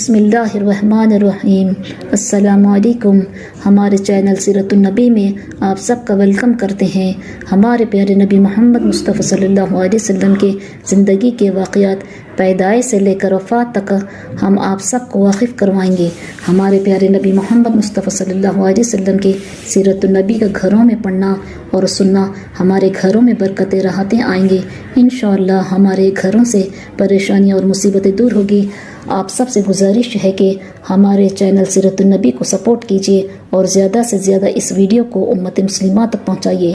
बिस्मिल्लाहिर्रहमानिर्रहीम। अस्सलाम वालेकुम। हमारे चैनल सीरत नबी में आप सबका वेलकम करते हैं। हमारे प्यारे नबी मोहम्मद मुस्तफ़ा सल्लल्लाहु अलैहि वसल्लम के ज़िंदगी के वाक़यात पैदाइश से लेकर वफ़ात तक हम आप सबको वाकिफ़ करवाएंगे। हमारे प्यारे नबी मोहम्मद मुस्तफ़ा सल्लल्लाहु अलैहि वसल्लम के सीरत नबी का घरों में पढ़ना और सुनना हमारे घरों में बरकतें राहतें आएंगे। इंशाअल्लाह हमारे घरों से परेशानियाँ और मुसीबतें दूर होगी। आप सबसे गुजारिश है कि हमारे चैनल सीरत नबी को सपोर्ट कीजिए और ज़्यादा से ज़्यादा इस वीडियो को उम्मत मुस्लिमा तक पहुँचाइए।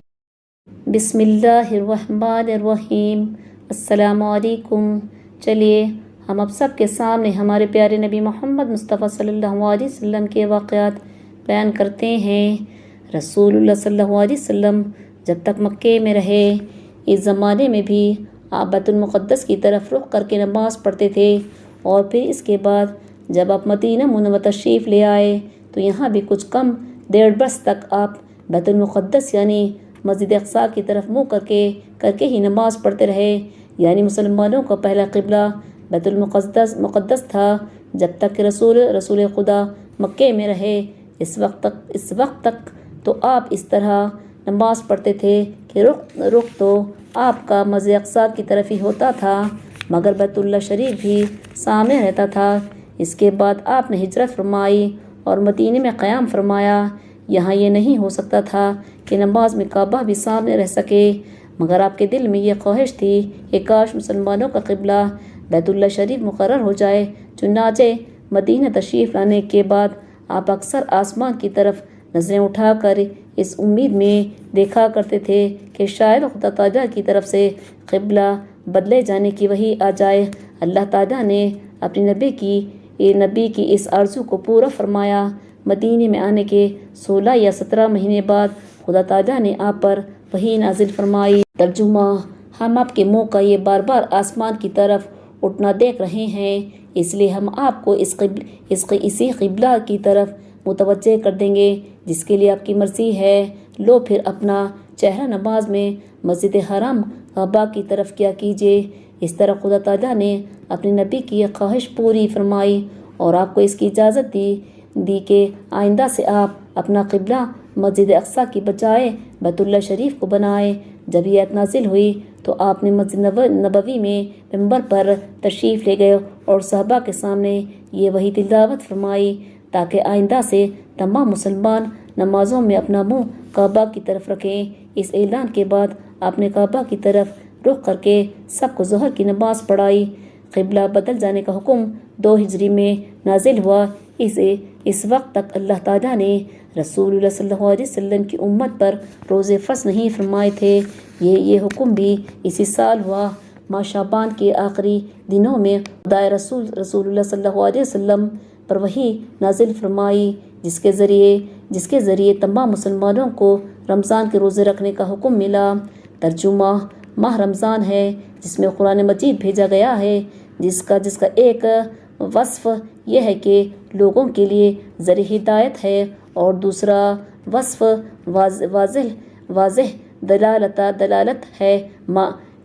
बिस्मिल्लाहिर्रहमानिर्रहीम। अस्सलामु अलैकुम। चलिए हम अब सब के सामने हमारे प्यारे नबी मोहम्मद मुस्तफ़ा सल्लल्लाहु अलैहि वसल्लम के वाक़यात बयान करते हैं। रसूलुल्लाह सल्लल्लाहु अलैहि वसल्लम जब तक मक्के में रहे, इस ज़माने में भी आप बैतुल मुक़द्दस की तरफ रुख करके नमाज़ पढ़ते थे। और फिर इसके बाद जब आप मदीना मुनव्वरा तशरीफ़ ले आए तो यहाँ भी कुछ कम 1.5 बरस तक आप बैतुल मुक़द्दस यानी मस्जिद अक़सा की तरफ मुँह करके ही नमाज़ पढ़ते रहे। यानी मुसलमानों का पहला क़िबला बैतुल मुक़द्दस था जब तक कि रसूल खुदा मक्के में रहे। इस वक्त तक तो आप इस तरह नमाज़ पढ़ते थे कि रुख तो आपका मस्जिद अक़सा की तरफ ही होता था, मगर बैतुल्लाह शरीफ भी सामने रहता था। इसके बाद आपने हिजरत फरमाई और मदीने में क़याम फरमाया। यहाँ ये नहीं हो सकता था कि नमाज में काबा भी सामने रह सके, मगर आपके दिल में ये ख्वाहिश थी कि काश मुसलमानों का क़िबला बैतुल्लाह शरीफ मुकर्रर हो जाए। चुनाचे मदीना तशरीफ़ लाने के बाद आप अक्सर आसमान की तरफ नज़रें उठाकर इस उम्मीद में देखा करते थे कि शायद खुदा ताला की तरफ से क़िबला बदले जाने की वही आ जाए। अल्लाह ताला ने अपने नबी की इस आरज़ू को पूरा फरमाया। मदीने में आने के 16 या 17 महीने बाद खुदा ताला ने आप पर वही नाजिल फरमाई। तर्जुमा, हम आपके मुँह का ये बार बार आसमान की तरफ उठना देख रहे हैं, इसलिए हम आपको इसी क़िबला की तरफ मुतवज्जे कर देंगे जिसके लिए आपकी मर्ज़ी है। लो फिर अपना चेहरा नमाज में मस्जिद हराम काबा की तरफ किया कीजिए। इस तरह खुदा ताला ने अपने नबी की यह ख्वाहिश पूरी फरमाई और आपको इसकी इजाज़त दी कि आइंदा से आप अपना क़िबला मस्जिद अक़सा की बजाय बैतुल्लाह शरीफ को बनाए। जब ये आयत नाज़िल हुई तो आपने मस्जिद नबवी में मिंबर पर तशरीफ़ ले गए और सहाबा के सामने ये वही तिलावत फरमाई ताकि आइंदा से तमाम मुसलमान नमाज़ों में अपना मुँह काबा की तरफ रखें। इस ऐलान के बाद आपने काबा की तरफ रुख करके सबको ज़ोहर की नमाज़ पढ़ाई। क़िबला बदल जाने का हुक्म 2 हिजरी में नाजिल हुआ। इस वक्त तक अल्लाह ताला ने रसूलुल्लाह सल्लल्लाहु अलैहि वसल्लम की उम्मत पर रोज़े फ़र्ज़ नहीं फरमाए थे। ये हुक्म भी इसी साल हुआ। माह शाबान के आखिरी दिनों में खुदाए रसूलुल्लाह सल्लल्लाहु अलैहि वसल्लम पर वही नाजिल फरमाई जिसके ज़रिए तमाम मुसलमानों को रमज़ान के रोज़े रखने का हुक्म मिला। तर्जुमा, माह रमज़ान है जिसमें कुरान मजीद भेजा गया है, जिसका एक वस्फ़ यह है कि लोगों के लिए ज़रिए हिदायत है और दूसरा वस्फ़ वाज़ेह दलालत है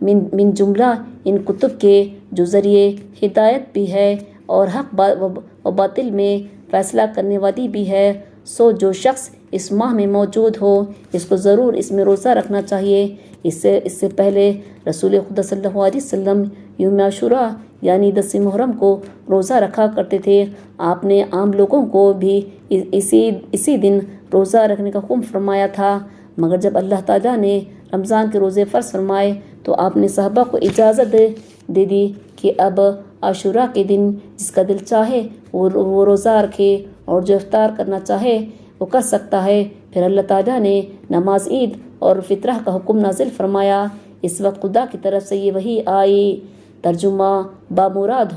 मिन जुमला इन कुतुब के जो ज़रिए हिदायत भी है और हक़ व बातिल में फ़ैसला करने वाली भी है। सो जो शख्स इस माह में मौजूद हो इसको ज़रूर इसमें रोज़ा रखना चाहिए। इससे पहले रसूल खुदा सल्लल्लाहु अलैहि वसल्लम यौम आशूरा यानी 10 मुहर्रम को रोज़ा रखा करते थे। आपने आम लोगों को भी इसी दिन रोज़ा रखने का हुक्म फरमाया था, मगर जब अल्लाह ताला ने रमज़ान के रोज़े फ़र्ज़ फरमाए तो आपने सहाबा को इजाज़त दे दी कि अब आशूरा के दिन जिसका दिल चाहे वो रोज़ा रखे और जो इफ्तार करना चाहे वो कर सकता है। फिर अल्लाह ताला ने नमाज ईद और फित्रह का हुक्म नाजिल फरमाया। इस वक्त खुदा की तरफ से ये वही आई। तर्जुमा, बामुराद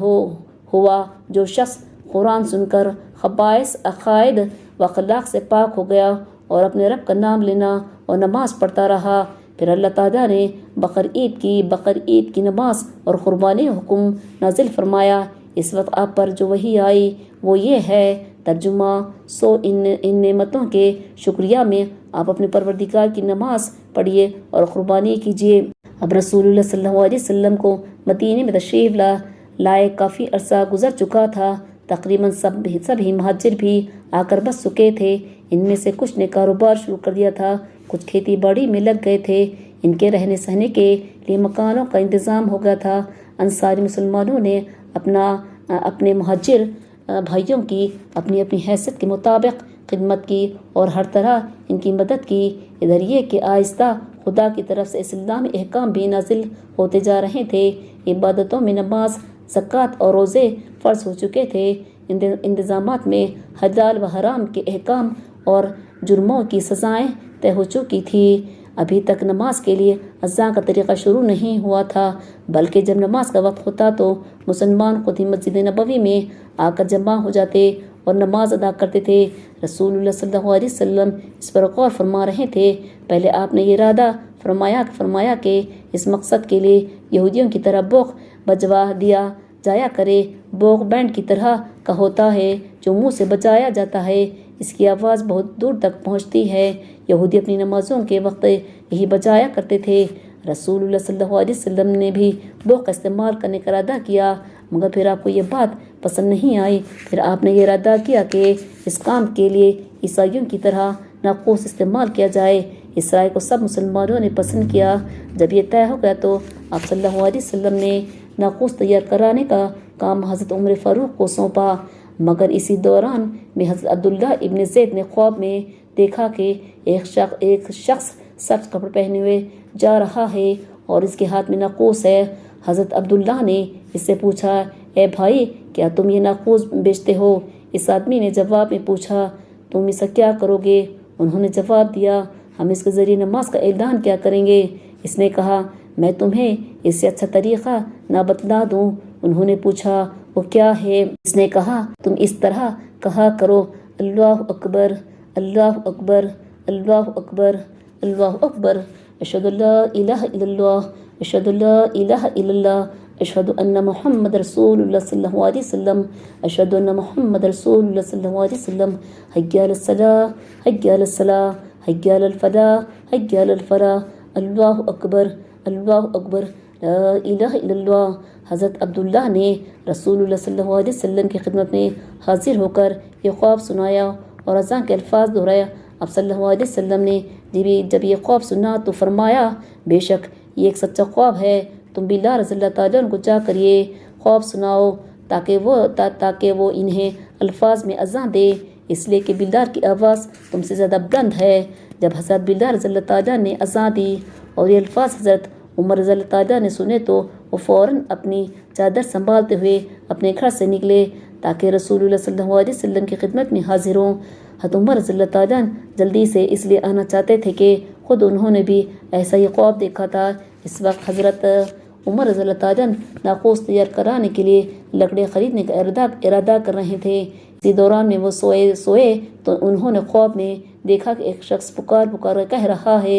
हुआ जो शख्स कुरान सुनकर खबाइस अक़ाइद व अख़लाक़ से पाक हो गया और अपने रब का नाम लेना और नमाज़ पढ़ता रहा। फिर अल्लाह ताला ने बकर ईद की नमाज और क़ुरबानी हुक्म नाजिल फरमाया। इस वक्त आप पर जो वही आई वो ये है। तर्जुमा, सो इन नेमतों के शुक्रिया में आप अपने परवरदिगार की नमाज पढ़िए और क़ुरबानी कीजिए। अब रसूलुल्लाह सल्लल्लाहु अलैहि वसल्लम को मदीने में तशरीफ़ लाए काफ़ी अरसा गुजर चुका था। तकरीबन सभी महाजिर भी आकर बस चुके थे। इनमें से कुछ ने कारोबार शुरू कर दिया था, कुछ खेती बाड़ी में लग गए थे। इनके रहने सहने के लिए मकानों का इंतज़ाम हो गया था। अंसारी मुसलमानों ने अपने महाजिर भाइयों की अपनी अपनी हैसियत के मुताबिक खिदमत की और हर तरह इनकी मदद की। इधर ये कि आहिस्ता खुदा की तरफ से इस्लामी अहकाम भी नाजिल होते जा रहे थे। इबादतों में नमाज, ज़कात और रोज़े फ़र्ज हो चुके थे। इंतज़ामात में हलाल व हराम के अहकाम और जुर्मों की सज़ाएँ तय हो चुकी थी। अभी तक नमाज के लिए अज़ा का तरीक़ा शुरू नहीं हुआ था, बल्कि जब नमाज का वक्त होता तो मुसलमान खुद ही मस्जिद नबवी में आकर जमा हो जाते और नमाज अदा करते थे। रसूलुल्लाह सल्लल्लाहु अलैहि वसल्लम इस पर गौर फरमा रहे थे। पहले आपने ये इरादा फरमाया कि इस मकसद के लिए यहूदियों की तरह बोक बजवा दिया जाया करे। बोक बैंड की तरह का होता है जो मुंह से बजाया जाता है। इसकी आवाज़ बहुत दूर तक पहुंचती है। यहूदी अपनी नमाज़ों के वक्त यही बजाया करते थे। रसूलुल्लाह सल्लल्लाहु अलैहि वसल्लम ने भी बोक का इस्तेमाल करने का इरादा किया, मगर फिर आपको ये बात पसंद नहीं आई। फिर आपने ये इरादा किया कि इस काम के लिए ईसाइयों की तरह नाक़ूस इस्तेमाल किया जाए। इस राय को सब मुसलमानों ने पसंद किया। जब ये तय हो गया तो आप सल्लल्लाहु अलैहि वसल्लम ने नाक़ूस तैयार कराने का काम हज़रत उमर फ़ारूक को सौंपा। मगर इसी दौरान में हज़रत अब्दुल्लाह इब्न ज़ैद ने ख्वाब में देखा कि एक शख्स सब्ज़ कपड़े पहने हुए जा रहा है और इसके हाथ में नाक़ूस है। हज़रत अब्दुल्लाह ने इससे पूछा, ए भाई, क्या तुम ये नाक़ूस बेचते हो? इस आदमी ने जवाब में पूछा, तुम इसका क्या करोगे? उन्होंने जवाब दिया, हम इसके ज़रिए नमाज का ऐलान क्या करेंगे? इसने कहा, मैं तुम्हें इससे अच्छा तरीक़ा ना बतला दूँ। उन्होंने पूछा, वो क्या है? इसने कहा, तुम इस तरह कहा करो, अल्लाह अकबर, अल्लाह अकबर, अल्लाह अकबर, अल्लाह अकबर, अशहदु अल्ला इलाहा इल्लल्लाह, अशहदु अल्ला इलाहा इल्लल्लाह, अशहदु अन्ना मुहम्मद रसूलुल्लाह सल्लल्लाहु अलैहि वसल्लम, अशहदु अन्ना मुहम्मद रसूलुल्लाह सल्लल्लाहु अलैहि वसल्लम, हय्या अलस सलाह, हय्या अलस सलाह, हय्या अलल फलाह, हय्या अलल फलाह, अल्लाह अकबर, अल्लाह अकबर, ला इलाहा इल्लल्लाह। हज़रत अब्दुल्लाह ने रसूलुल्लाह सल्लल्लाहु अलैहि वसल्लम की खिदमत में हाजिर होकर ये ख्वाब सुनाया और अज़ां के अल्फाज दोहराया। अब सल्लल्लाहु अलैहि वसल्लम ने जब ये ख्वाब सुना तो फरमाया, बेशक ये एक सच्चा ख्वाब है। तुम बिलाल रज़ियल्लाहु ताला अन्हु को जाकर ये ख्वाब सुनाओ ताकि वो इन्हें अल्फाज में अज़ां दे, इसलिए कि बिलाल की आवाज़ तुमसे ज़्यादा बुलंद है। जब हज़रत बिलाल रज़ियल्लाहु ताला ने अज़ां दी और ये अल्फाज हज़रत उमर रज़ियल्लाहु ताला ने सुने तो वो फ़ौरन अपनी चादर संभालते हुए अपने घर से निकले ताकि रसूलुल्लाह सल्लल्लाहु अलैहि वसल्लम की खिदमत में हाजिर हों। हज़रत उमर रज़ियल्लाहु ताला जल्दी से इसलिए आना चाहते थे कि ख़ुद उन्होंने भी ऐसा ही ख्वाब देखा था। इस वक्त हज़रत उमर रज़ियल्लाहु ताला नाक़ूस तैयार कराने के लिए लकड़ियाँ खरीदने का इरादा कर रहे थे। इसी दौरान में वो सोए तो उन्होंने ख्वाब में देखा कि एक शख्स पुकार कह रहा है,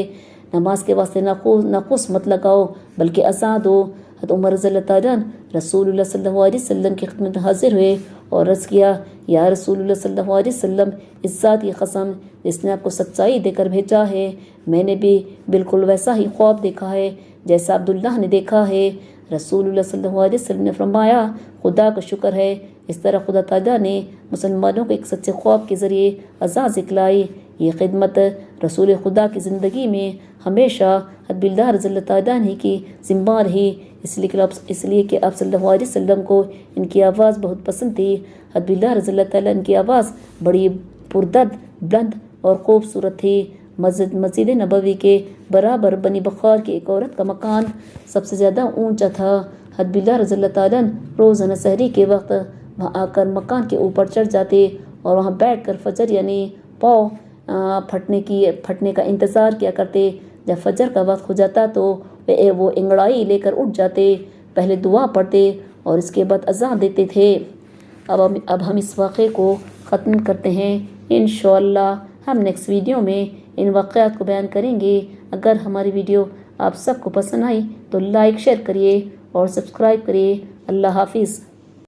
नमाज के वास्ते नाक़ूस मत लगाओ बल्कि अज़ां दो। हज़रत उमर रज़ियल्लाहु ताला रसूलुल्लाह सल्लल्लाहु अलैहि वसल्लम की खिदमत में हाजिर हुए और अर्ज़ किया, या रसूलुल्लाह सल्लल्लाहु अलैहि वसल्लम, इस ज़ात की कसम जिसने आपको सच्चाई देकर भेजा है, मैंने भी बिल्कुल वैसा ही ख्वाब देखा है जैसा अब्दुल्लाह ने देखा है। रसूलुल्लाह सल्लल्लाहु अलैहि वसल्लम ने फरमाया, खुदा का शुक्र है, इस तरह खुदा ताला ने मुसलमानों को एक सच्चे ख्वाब के ज़रिए अज़ां सिखलाई। ये खिदमत रसूल खुदा की ज़िंदगी में हमेशा हज़रत बिलाल रज़ियल्लाहु ताला अन्हु की ज़िम्मा रही, इसलिए कि आप सल्लल्लाहु अलैहि वसल्लम को इनकी आवाज़ बहुत पसंद थी। हज़रत बिलाल रज़ियल्लाहु ताला अन्हु की आवाज़ बड़ी पुरदर्द, बुलंद और खूबसूरत थी। मस्जिद नबवी के बराबर बनी बखार की एक औरत का मकान सबसे ज़्यादा ऊंचा था। हज़रत बिलाल रज़ियल्लाहु ताला अन्हु रोज़ाना सहरी के वक्त वहाँ आकर मकान के ऊपर चढ़ जाते और वहाँ बैठकर फजर यानी पाँव फटने का इंतज़ार किया करते। जब फजर का वक्त हो जाता तो वो अंगड़ाई लेकर उठ जाते, पहले दुआ पढ़ते और इसके बाद अज़ान देते थे। अब हम इस वाक़े को ख़त्म करते हैं। इंशाअल्लाह हम नेक्स्ट वीडियो में इन वाक़यात को बयान करेंगे। अगर हमारी वीडियो आप सबको पसंद आई तो लाइक शेयर करिए और सब्सक्राइब करिए। अल्लाह हाफिज़।